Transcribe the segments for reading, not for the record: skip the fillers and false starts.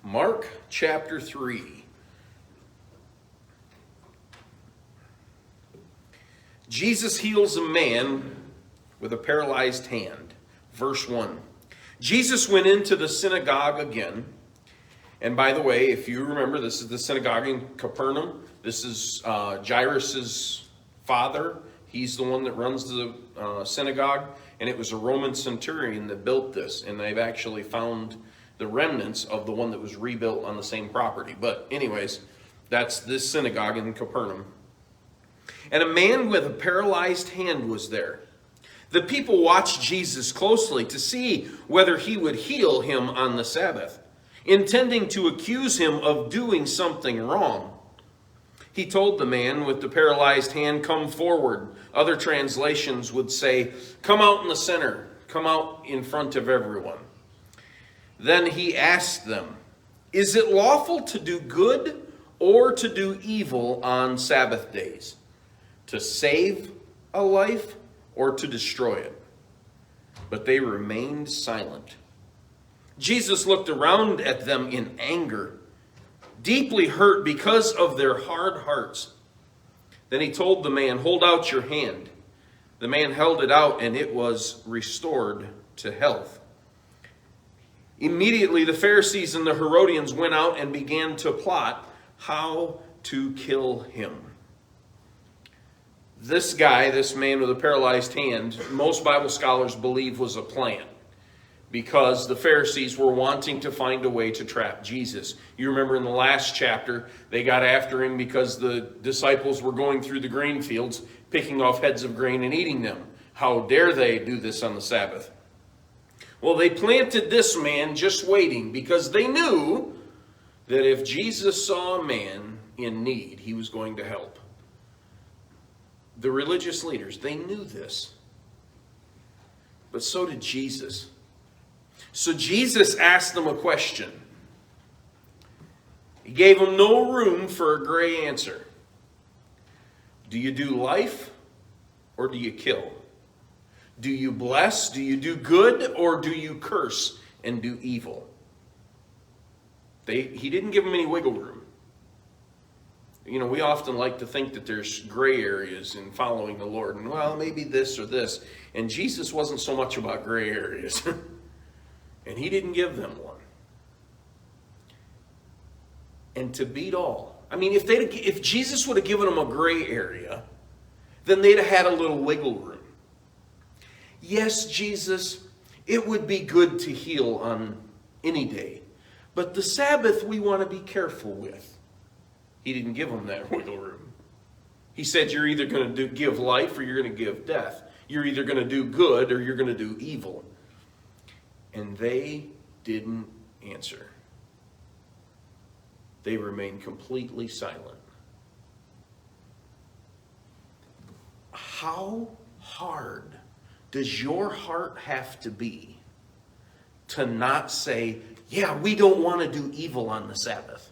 Mark chapter 3. Jesus heals a man with a paralyzed hand. Verse 1. Jesus went into the synagogue again. And by the way, if you remember, this is the synagogue in Capernaum. This is Jairus' father. He's the one that runs the synagogue. And it was a Roman centurion that built this. And they've actually found the remnants of the one that was rebuilt on the same property. But anyways, that's this synagogue in Capernaum. And a man with a paralyzed hand was there. The people watched Jesus closely to see whether he would heal him on the Sabbath, intending to accuse him of doing something wrong. He told the man with the paralyzed hand, "Come forward." Other translations would say, "Come out in the center. Come out in front of everyone." Then he asked them, "Is it lawful to do good or to do evil on Sabbath days? To save a life or to destroy it?" But they remained silent. Jesus looked around at them in anger, deeply hurt because of their hard hearts. Then he told the man, "Hold out your hand." The man held it out, and it was restored to health. Immediately the Pharisees and the Herodians went out and began to plot how to kill him. This guy, this man with a paralyzed hand, most Bible scholars believe was a plan, because the Pharisees were wanting to find a way to trap Jesus. You remember in the last chapter, they got after him because the disciples were going through the grain fields, picking off heads of grain and eating them. How dare they do this on the Sabbath? Well, they planted this man just waiting, because they knew that if Jesus saw a man in need, he was going to help. The religious leaders, they knew this. But so did Jesus. So Jesus asked them a question. He gave them no room for a gray answer. Do you do life or do you kill? Do you bless? Do you do good? Or do you curse and do evil? He didn't give them any wiggle room. You know, we often like to think that there's gray areas in following the Lord. And, well, maybe this or this. And Jesus wasn't so much about gray areas. And he didn't give them one. And to beat all, I mean, if Jesus would have given them a gray area, then they'd have had a little wiggle room. Yes, Jesus, it would be good to heal on any day. But the Sabbath we want to be careful with. He didn't give them that wiggle room. He said you're either going to give life or you're going to give death. You're either going to do good or you're going to do evil. And they didn't answer. They remained completely silent. How hard does your heart have to be to not say, yeah, we don't want to do evil on the Sabbath?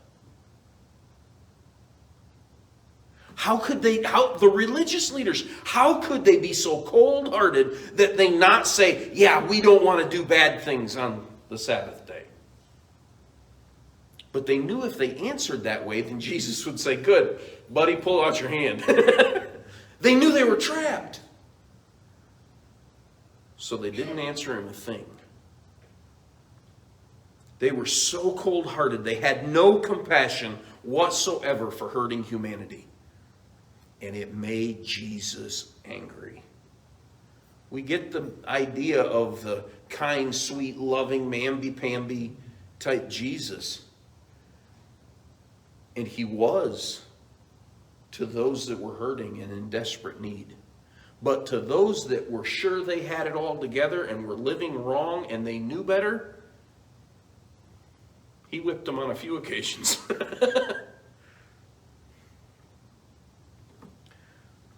The religious leaders, how could they be so cold-hearted that they not say, yeah, we don't want to do bad things on the Sabbath day? But they knew if they answered that way, then Jesus would say, good, buddy, pull out your hand. They knew they were trapped. So they didn't answer him a thing. They were so cold-hearted, they had no compassion whatsoever for hurting humanity. And it made Jesus angry. We get the idea of the kind, sweet, loving, mamby-pamby type Jesus. And he was to those that were hurting and in desperate need. But to those that were sure they had it all together and were living wrong and they knew better, he whipped them on a few occasions.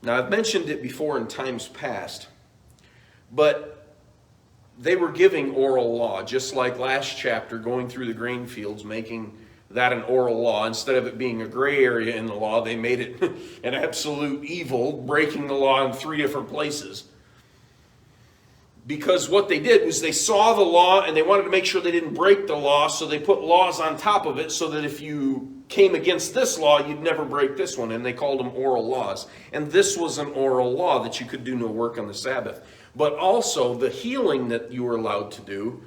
Now, I've mentioned it before in times past, but they were giving oral law, just like last chapter, going through the grain fields, making that an oral law. Instead of it being a gray area in the law, they made it an absolute evil, breaking the law in 3 different places. Because what they did was they saw the law and they wanted to make sure they didn't break the law, so they put laws on top of it so that if you came against this law, you'd never break this one. And they called them oral laws. And this was an oral law that you could do no work on the Sabbath. But also the healing that you were allowed to do,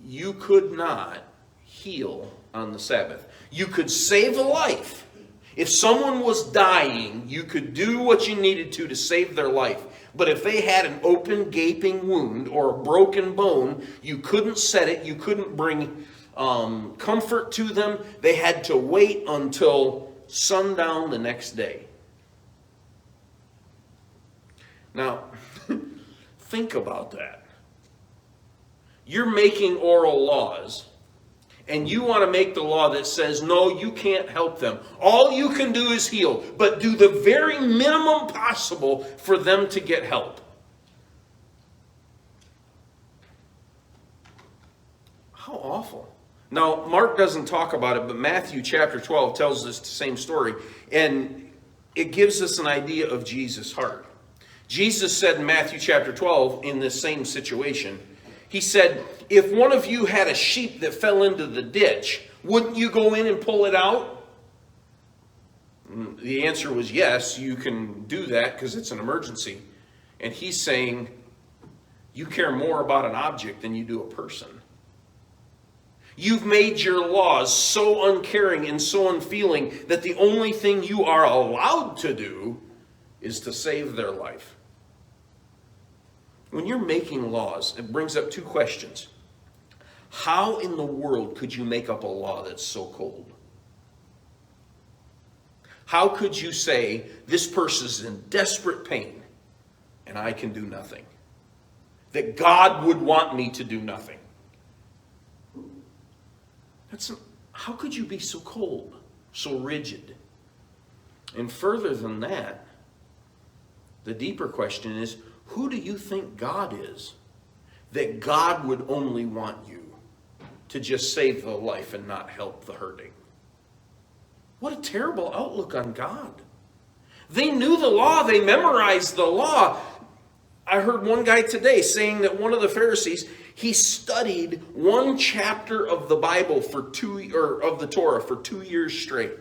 you could not heal on the Sabbath. You could save a life. If someone was dying, you could do what you needed to save their life. But if they had an open, gaping wound or a broken bone, you couldn't set it. You couldn't bring comfort to them. They had to wait until sundown the next day. Now, think about that. You're making oral laws, and you want to make the law that says, no, you can't help them. All you can do is heal, but do the very minimum possible for them to get help. How awful. Now, Mark doesn't talk about it, but Matthew chapter 12 tells us the same story, and it gives us an idea of Jesus' heart. Jesus said in Matthew chapter 12, in this same situation, he said, if one of you had a sheep that fell into the ditch, wouldn't you go in and pull it out? The answer was yes, you can do that because it's an emergency. And he's saying, you care more about an object than you do a person. You've made your laws so uncaring and so unfeeling that the only thing you are allowed to do is to save their life. When you're making laws, it brings up two questions. How in the world could you make up a law that's so cold? How could you say, this person's in desperate pain and I can do nothing? That God would want me to do nothing? How could you be so cold, so rigid? And further than that, the deeper question is, who do you think God is that God would only want you to just save the life and not help the hurting? What a terrible outlook on God. They knew the law. They memorized the law. I heard one guy today saying that one of the Pharisees, he studied one chapter of the Bible of the Torah for 2 years straight.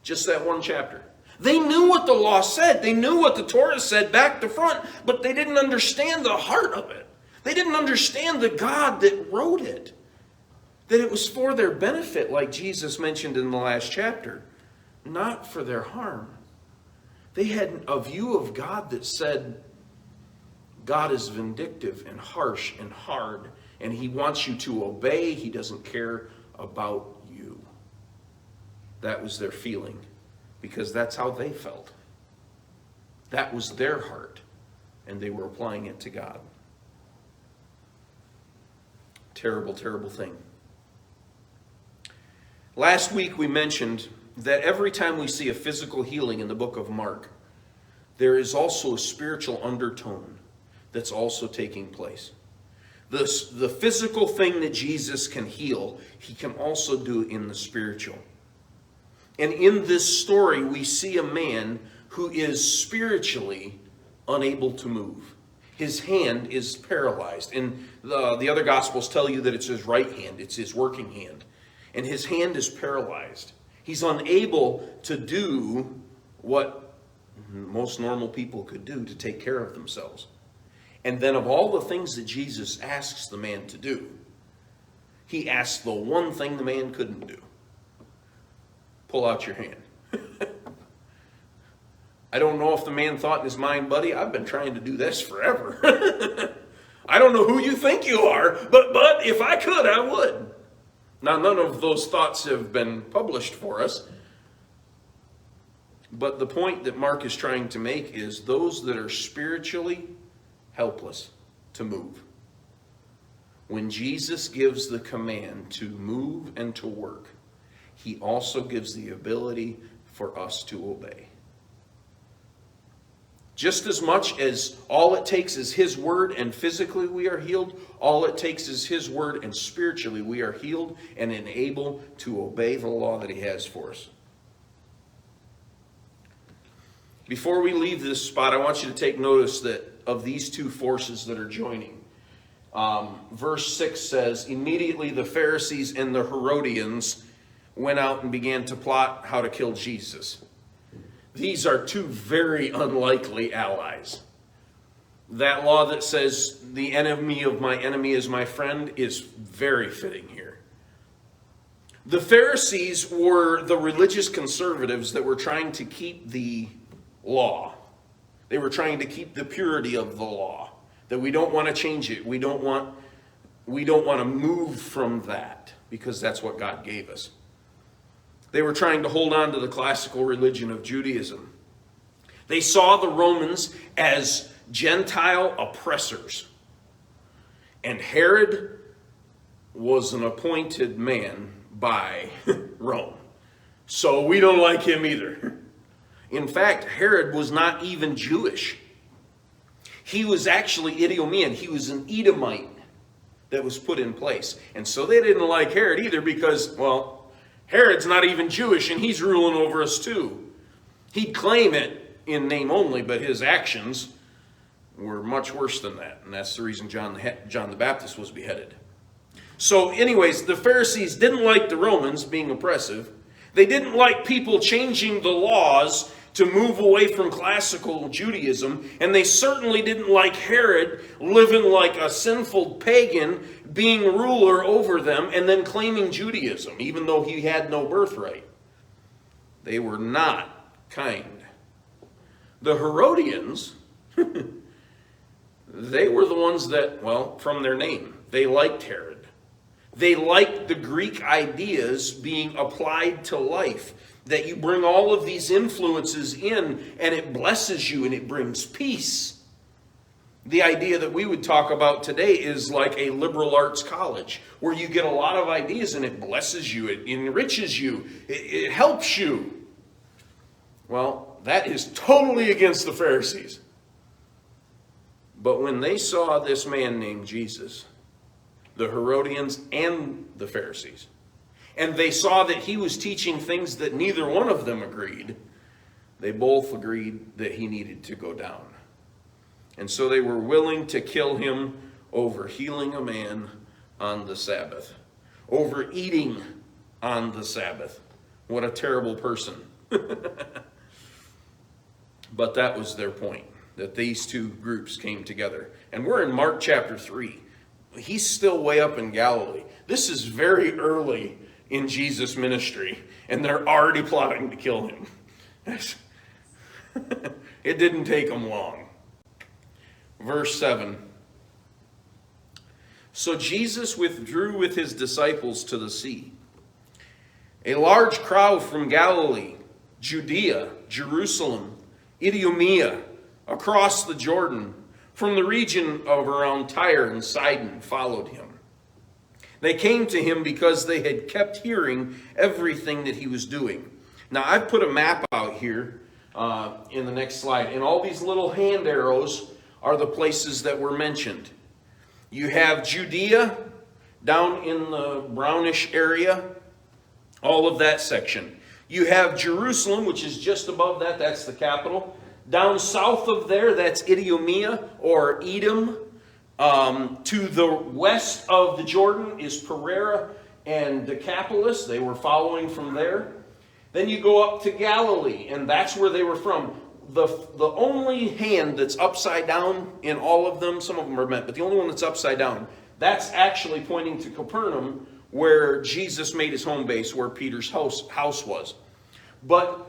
Just that one chapter. They knew what the law said. They knew what the Torah said back to front, but they didn't understand the heart of it. They didn't understand the God that wrote it. That it was for their benefit, like Jesus mentioned in the last chapter, not for their harm. They had a view of God that said, God is vindictive and harsh and hard, and he wants you to obey. He doesn't care about you. That was their feeling, because that's how they felt. That was their heart, and they were applying it to God. Terrible, terrible thing. Last week we mentioned that every time we see a physical healing in the book of Mark, there is also a spiritual undertone that's also taking place. The physical thing that Jesus can heal, he can also do in the spiritual. And in this story, we see a man who is spiritually unable to move. His hand is paralyzed. And the other Gospels tell you that it's his right hand. It's his working hand. And his hand is paralyzed. He's unable to do what most normal people could do to take care of themselves. And then of all the things that Jesus asks the man to do, he asks the one thing the man couldn't do. Pull out your hand. I don't know if the man thought in his mind, buddy, I've been trying to do this forever. I don't know who you think you are, but if I could, I would. Now, none of those thoughts have been published for us. But the point that Mark is trying to make is those that are spiritually helpless to move. When Jesus gives the command to move and to work, he also gives the ability for us to obey. Just as much as all it takes is his word and physically we are healed, all it takes is his word and spiritually we are healed and enabled to obey the law that he has for us. Before we leave this spot, I want you to take notice that of these two forces that are joining. Verse 6 says, immediately the Pharisees and the Herodians went out and began to plot how to kill Jesus. These are two very unlikely allies. That law that says the enemy of my enemy is my friend is very fitting here. The Pharisees were the religious conservatives that were trying to keep the law. They were trying to keep the purity of the law. That we don't want to change it. We don't want to move from that because that's what God gave us. They were trying to hold on to the classical religion of Judaism. They saw the Romans as Gentile oppressors. And Herod was an appointed man by Rome. So we don't like him either. In fact, Herod was not even Jewish. He was actually Idumean. He was an Edomite that was put in place. And so they didn't like Herod either because, well, Herod's not even Jewish and he's ruling over us too. He'd claim it in name only, but his actions were much worse than that. And that's the reason John the Baptist was beheaded. So anyways, the Pharisees didn't like the Romans being oppressive. They didn't like people changing the laws to move away from classical Judaism. And they certainly didn't like Herod living like a sinful pagan, being ruler over them and then claiming Judaism, even though he had no birthright. They were not kind. The Herodians, they were the ones that, well, from their name, they liked Herod. They liked the Greek ideas being applied to life. That you bring all of these influences in and it blesses you and it brings peace. The idea that we would talk about today is like a liberal arts college where you get a lot of ideas and it blesses you, it enriches you, it helps you. Well, that is totally against the Pharisees. But when they saw this man named Jesus, the Herodians and the Pharisees, and they saw that he was teaching things that neither one of them agreed, they both agreed that he needed to go down. And so they were willing to kill him over healing a man on the Sabbath, over eating on the Sabbath. What a terrible person. But that was their point, that these two groups came together. And we're in Mark chapter 3. He's still way up in Galilee. This is very early in Jesus' ministry, and they're already plotting to kill him. It didn't take them long. Verse 7. So Jesus withdrew with his disciples to the sea. A large crowd from Galilee, Judea, Jerusalem, Idumea, across the Jordan, from the region of around Tyre and Sidon, followed him. They came to him because they had kept hearing everything that he was doing. Now, I've put a map out here in the next slide. And all these little hand arrows are the places that were mentioned. You have Judea down in the brownish area, all of that section. You have Jerusalem, which is just above that. That's the capital. Down south of there, that's Idumea or Edom. To the west of the Jordan is Perea and Decapolis. They were following from there. Then you go up to Galilee, and that's where they were from. The only hand that's upside down in all of them, some of them are meant, but the only one that's upside down, that's actually pointing to Capernaum, where Jesus made his home base, where Peter's house was. But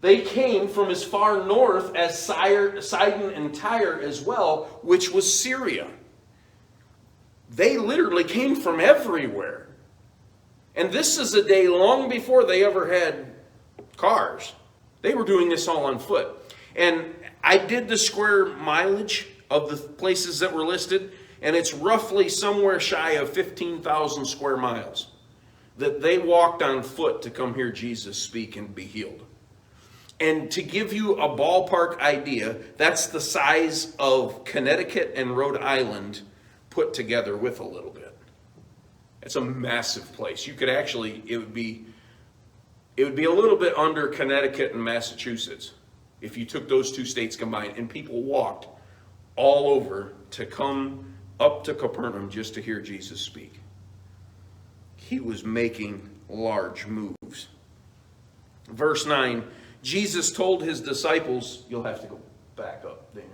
they came from as far north as Sidon and Tyre as well, which was Syria. They literally came from everywhere. And this is a day long before they ever had cars. They were doing this all on foot. And I did the square mileage of the places that were listed, and it's roughly somewhere shy of 15,000 square miles that they walked on foot to come hear Jesus speak and be healed. And to give you a ballpark idea, that's the size of Connecticut and Rhode Island put together with a little bit. It's a massive place. You could actually, it would be a little bit under Connecticut and Massachusetts. if you took those two states combined, and people walked all over to come up to Capernaum just to hear Jesus speak. He was making large moves. Verse 9, Jesus told his disciples, you'll have to go back up, Daniel.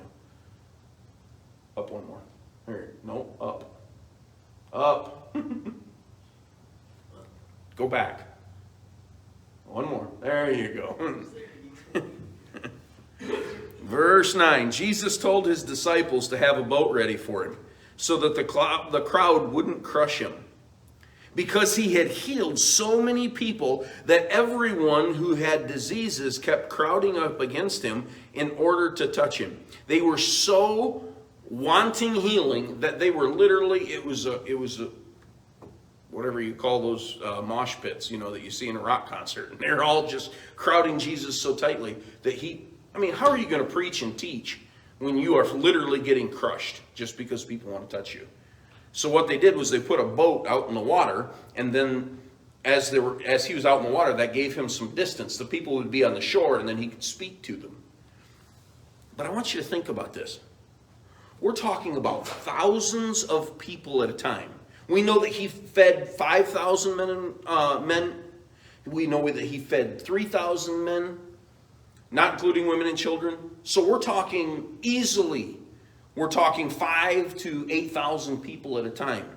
Up one more. Here, no, up. Up. Go back. One more. There you go. Verse 9, Jesus told his disciples to have a boat ready for him so that the crowd wouldn't crush him, because he had healed so many people that everyone who had diseases kept crowding up against him in order to touch him. They were so wanting healing that they were literally, it was a whatever you call those mosh pits, that you see in a rock concert. And they're all just crowding Jesus so tightly that how are you going to preach and teach when you are literally getting crushed just because people want to touch you? So what they did was they put a boat out in the water, and then as he was out in the water, that gave him some distance. The people would be on the shore, and then he could speak to them. But I want you to think about this. We're talking about thousands of people at a time. We know that he fed 5,000 men. We know that he fed 3,000 men, not including women and children. So we're talking easily, we're talking 5,000 to 8,000 people at a time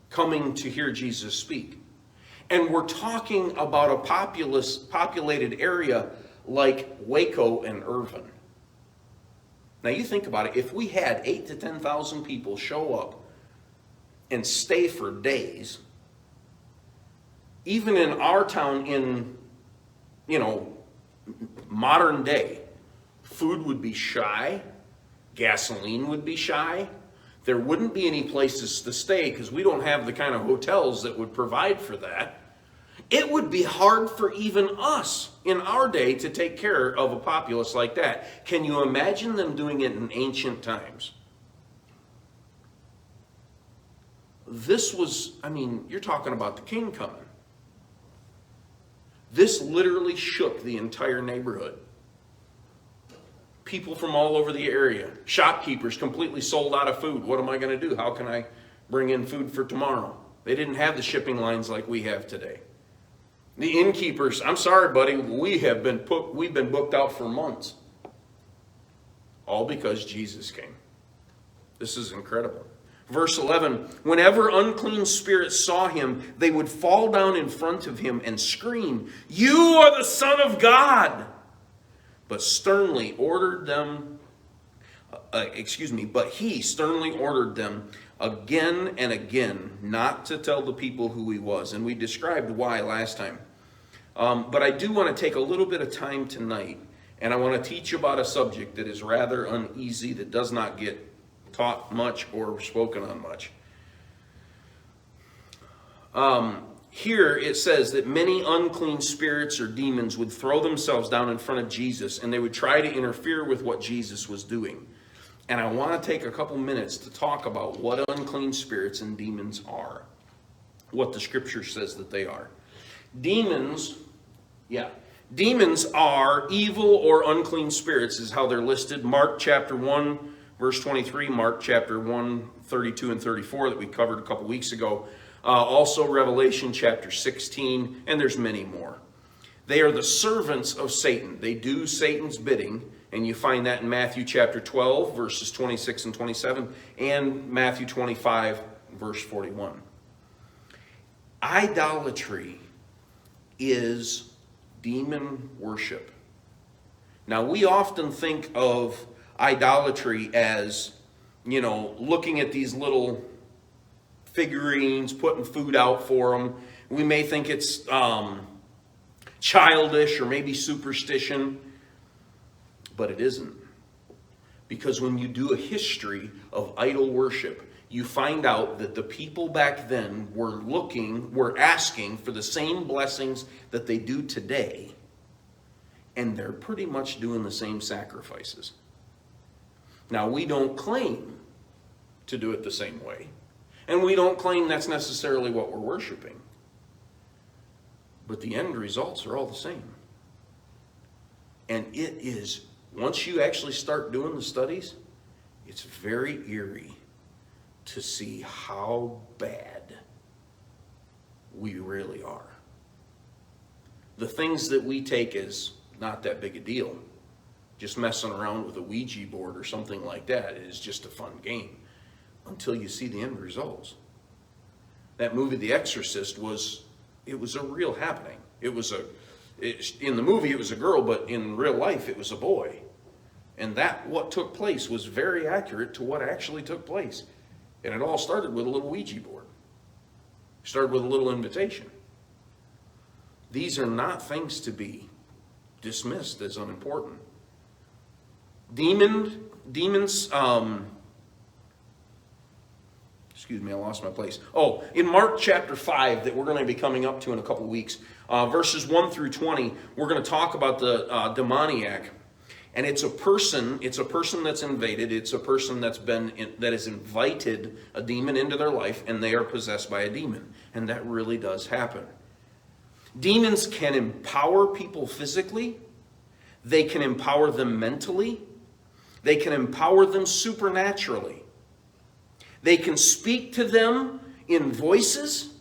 coming to hear Jesus speak. And we're talking about a populated area like Waco and Irvine. Now you think about it, if we had 8,000 to 10,000 people show up and stay for days, even in our town in, modern day, food would be shy, gasoline would be shy, there wouldn't be any places to stay because we don't have the kind of hotels that would provide for that. It would be hard for even us in our day to take care of a populace like that. Can you imagine them doing it in ancient times? This was, you're talking about the king coming. This literally shook the entire neighborhood. People from all over the area. Shopkeepers completely sold out of food. What am I going to do? How can I bring in food for tomorrow? They didn't have the shipping lines like we have today. The innkeepers, I'm sorry, buddy, we've been booked out for months. All because Jesus came. This is incredible. Verse 11, whenever unclean spirits saw him, they would fall down in front of him and scream, "You are the Son of God!" But he sternly ordered them again and again not to tell the people who he was. And we described why last time. But I do want to take a little bit of time tonight, and I want to teach you about a subject that is rather uneasy, that does not get taught much or spoken on much. Here it says that many unclean spirits or demons would throw themselves down in front of Jesus, and they would try to interfere with what Jesus was doing. And I want to take a couple minutes to talk about what unclean spirits and demons are, what the scripture says that they are. Demons are evil or unclean spirits, is how they're listed. Mark chapter 1, verse 23, Mark chapter 1, 32 and 34 that we covered a couple weeks ago. Also Revelation chapter 16, and there's many more. They are the servants of Satan. They do Satan's bidding, and you find that in Matthew chapter 12, verses 26 and 27, and Matthew 25, verse 41. Idolatry is demon worship. Now, we often think of idolatry as, looking at these little figurines, putting food out for them. We may think it's childish or maybe superstition, but it isn't. Because when you do a history of idol worship, you find out that the people back then were asking for the same blessings that they do today, and they're pretty much doing the same sacrifices. Now, we don't claim to do it the same way. And we don't claim that's necessarily what we're worshiping. But the end results are all the same. And it is, once you actually start doing the studies, it's very eerie to see how bad we really are. The things that we take as not that big a deal, just messing around with a Ouija board or something like that, is just a fun game until you see the end results. That movie, The Exorcist, was a real happening. In the movie it was a girl, but in real life it was a boy. And what took place was very accurate to what actually took place. And it all started with a little Ouija board. It started with a little invitation. These are not things to be dismissed as unimportant. Demons, excuse me, I lost my place. Oh, in Mark chapter 5, that we're going to be coming up to in a couple weeks, verses 1 through 20, we're going to talk about the demoniac. And it's a person that's invaded, it's a person that has invited a demon into their life, and they are possessed by a demon. And that really does happen. Demons can empower people physically, they can empower them mentally, they can empower them supernaturally. They can speak to them in voices,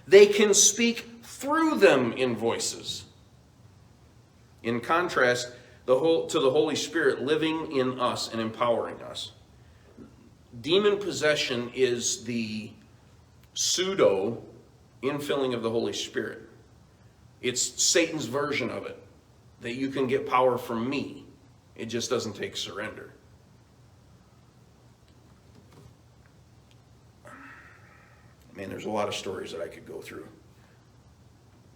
they can speak through them in voices. In contrast, to the Holy Spirit living in us and empowering us. Demon possession is the pseudo infilling of the Holy Spirit. It's Satan's version of it, that you can get power from me. It just doesn't take surrender. Man, there's a lot of stories that I could go through.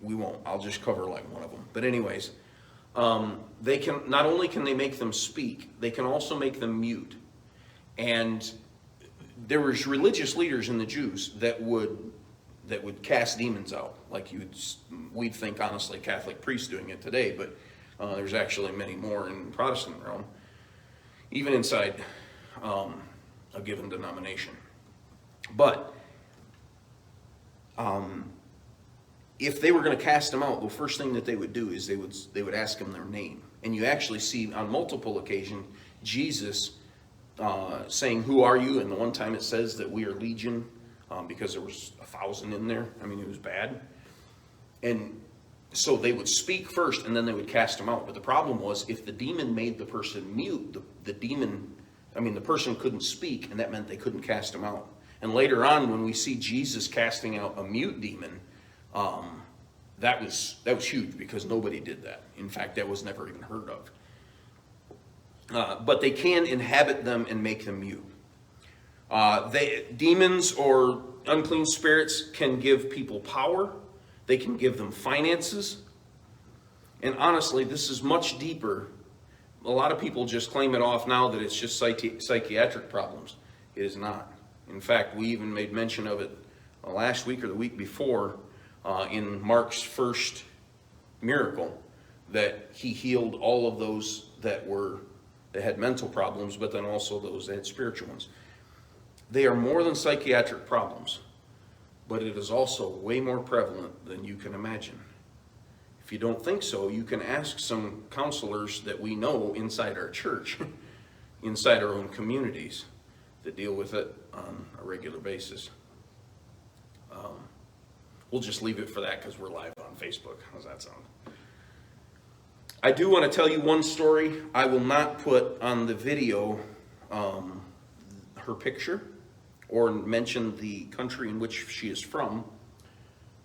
We won't. I'll just cover like one of them. But anyways, they can not only can they make them speak, they can also make them mute. And there was religious leaders in the Jews that would cast demons out, like we'd think honestly Catholic priests doing it today, but there's actually many more in Protestant realm, even inside a given denomination. But if they were going to cast them out, the first thing that they would do is they would ask them their name. And you actually see on multiple occasions Jesus saying, "Who are you?" And the one time it says that we are legion, because there was 1,000 in there. I mean, it was bad. And so they would speak first, and then they would cast them out. But the problem was, if the demon made the person mute, the person couldn't speak, and that meant they couldn't cast them out. And later on, when we see Jesus casting out a mute demon, that was huge, because nobody did that. In fact, that was never even heard of. But they can inhabit them and make them mute. Demons or unclean spirits can give people power. They can give them finances. And honestly, this is much deeper. A lot of people just claim it off now that it's just psychiatric problems. It is not. In fact, we even made mention of it last week or the week before in Mark's first miracle, that he healed all of those that had mental problems, but then also those that had spiritual ones. They are more than psychiatric problems, but it is also way more prevalent than you can imagine. If you don't think so, you can ask some counselors that we know inside our church, inside our own communities, that deal with it on a regular basis. We'll just leave it for that because we're live on Facebook. How's that sound? I do want to tell you one story. I will not put on the video her picture or mention the country in which she is from.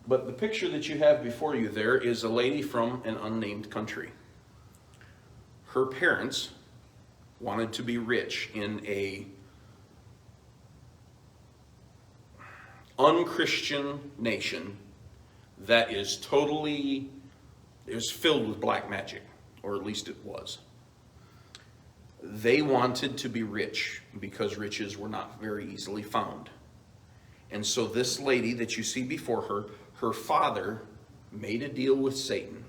But the picture that you have before you there is a lady from an unnamed country. Her parents wanted to be rich in a unchristian nation that is filled with black magic, or at least it was. They wanted to be rich because riches were not very easily found. And so this lady that you see before her, her father made a deal with Satan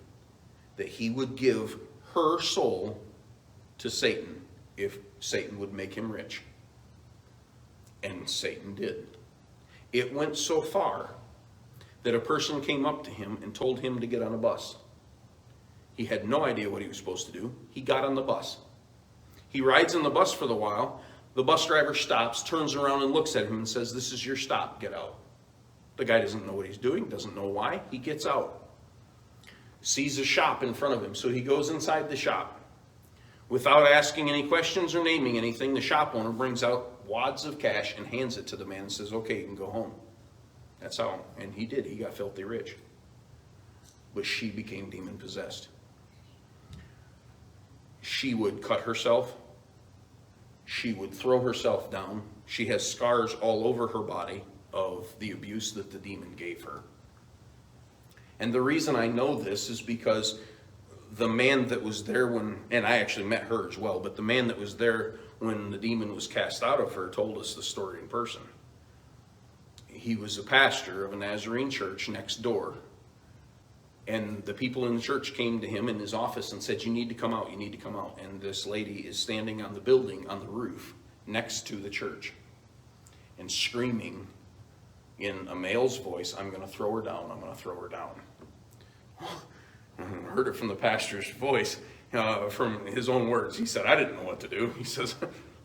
that he would give her soul to Satan if Satan would make him rich. And Satan did. It went so far that a person came up to him and told him to get on a bus. He had no idea what he was supposed to do. He got on the bus. He rides in the bus for the while. The bus driver stops, turns around and looks at him and says, "This is your stop, get out." The guy doesn't know what he's doing, doesn't know why. He gets out. Sees a shop in front of him, so he goes inside the shop. Without asking any questions or naming anything, the shop owner brings out wads of cash and hands it to the man and says, "Okay, you can go home." That's how, and he did. He got filthy rich. But she became demon-possessed. She would cut herself. She would throw herself down. She has scars all over her body of the abuse that the demon gave her. And the reason I know this is because the man that was there when, and I actually met her as well, but the man that was there when the demon was cast out of her told us the story in person. He was a pastor of a Nazarene church next door. And the people in the church came to him in his office and said, "You need to come out, you need to come out." And this lady is standing on the building, on the roof, next to the church, and screaming in a male's voice, "I'm going to throw her down, I'm going to throw her down." I heard it from the pastor's voice, from his own words. He said, "I didn't know what to do." He says,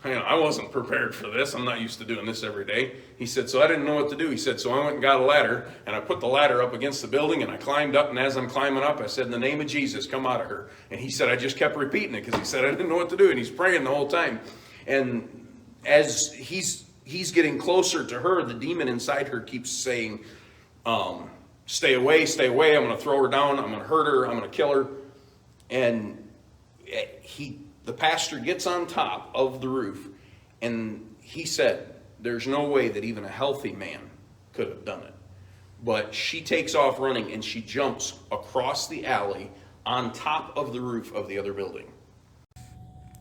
"I wasn't prepared for this. I'm not used to doing this every day." He said, "So I didn't know what to do." He said, "So I went and got a ladder, and I put the ladder up against the building, and I climbed up, and as I'm climbing up, I said, 'In the name of Jesus, come out of her.'" And he said, "I just kept repeating it because he said I didn't know what to do," and he's praying the whole time. And as he's getting closer to her, the demon inside her keeps saying, "Stay away, stay away. I'm going to throw her down. I'm going to hurt her. I'm going to kill her." And the pastor gets on top of the roof, and he said, "There's no way that even a healthy man could have done it." But she takes off running, and she jumps across the alley on top of the roof of the other building.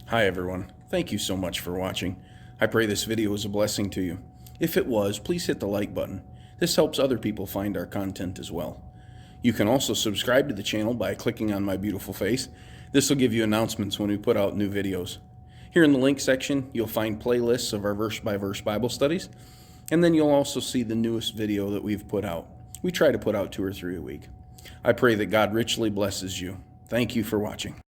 Hi everyone. Thank you so much for watching. I pray this video was a blessing to you. If it was, please hit the like button. This helps other people find our content as well. You can also subscribe to the channel by clicking on my beautiful face. This will give you announcements when we put out new videos. Here in the link section, you'll find playlists of our verse-by-verse Bible studies, and then you'll also see the newest video that we've put out. We try to put out 2 or 3 a week. I pray that God richly blesses you. Thank you for watching.